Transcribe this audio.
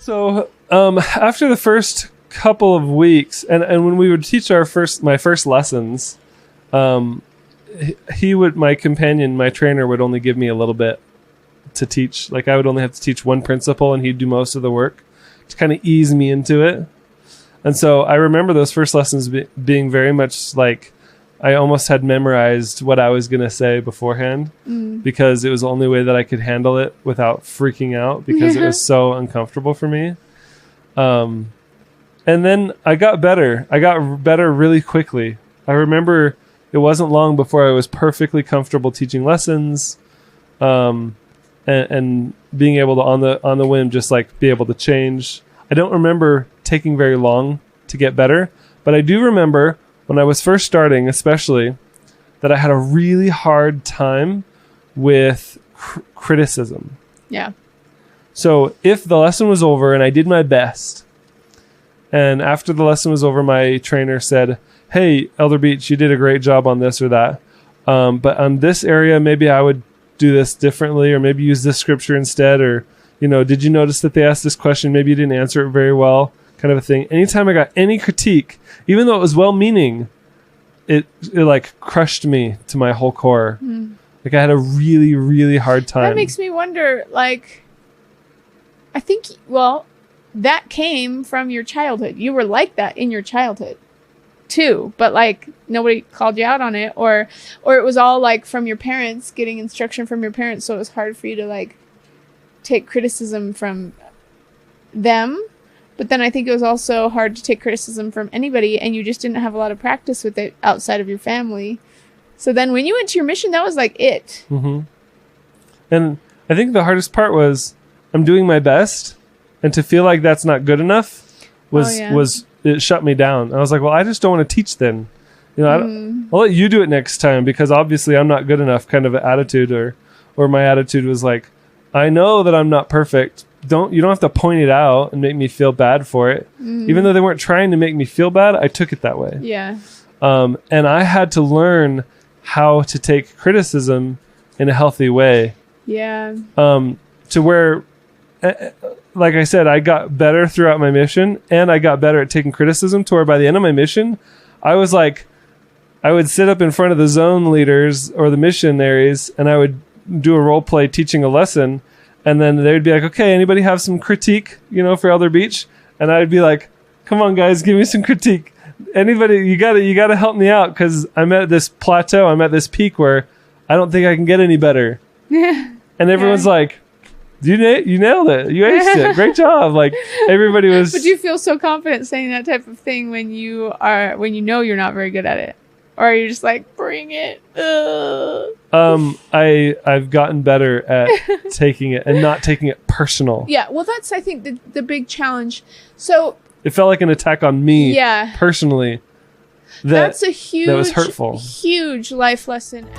So after the first couple of weeks, and when we would teach my first lessons, my companion, my trainer, would only give me a little bit to teach. Like I would only have to teach one principle, and he'd do most of the work to kind of ease me into it. And so I remember those first lessons being very much like I almost had memorized what I was going to say beforehand because it was the only way that I could handle it without freaking out because it was so uncomfortable for me. And then I got better. I got better really quickly. I remember it wasn't long before I was perfectly comfortable teaching lessons, and being able to on the whim just like be able to change. I don't remember taking very long to get better, but I do remember when I was first starting, especially, that I had a really hard time with criticism. Yeah. So if the lesson was over and I did my best, and after the lesson was over, my trainer said, "Hey, Elder Beach, you did a great job on this or that. But on this area, maybe I would do this differently, or maybe use this scripture instead, or, did you notice that they asked this question? Maybe you didn't answer it very well," kind of a thing. Anytime I got any critique, even though it was well-meaning, it like crushed me to my whole core. Like I had a really, really hard time. That makes me wonder, like, I think, that came from your childhood. You were like that in your childhood too, but like nobody called you out on it, or it was all like from your parents, getting instruction from your parents. So it was hard for you to like take criticism from them. But then I think it was also hard to take criticism from anybody, and you just didn't have a lot of practice with it outside of your family. So then when you went to your mission, that was like it. Mm-hmm. And I think the hardest part was I'm doing my best, and to feel like that's not good enough was it shut me down. I was like, well, I just don't want to teach then. I'll let you do it next time because obviously I'm not good enough, kind of an attitude, or my attitude was like, I know that I'm not perfect. You don't have to point it out and make me feel bad for it. Even though they weren't trying to make me feel bad, I took it that way. Yeah. And I had to learn how to take criticism in a healthy way. Yeah. To where, like I said, I got better throughout my mission, and I got better at taking criticism to where by the end of my mission, I was like, I would sit up in front of the zone leaders or the missionaries, and I would do a role play teaching a lesson. And then they would be like, okay, anybody have some critique, for Elder Beach? And I'd be like, come on, guys, give me some critique. Anybody, you gotta help me out because I'm at this plateau. I'm at this peak where I don't think I can get any better. And everyone's like, you nailed it. You aced it. Great job. Like everybody was. But you feel so confident saying that type of thing when you know you're not very good at it. Or are you just like, bring it? I've gotten better at taking it and not taking it personal. Yeah, well, that's, I think, the big challenge. So it felt like an attack on me personally. That's a huge, that was hurtful. Huge life lesson.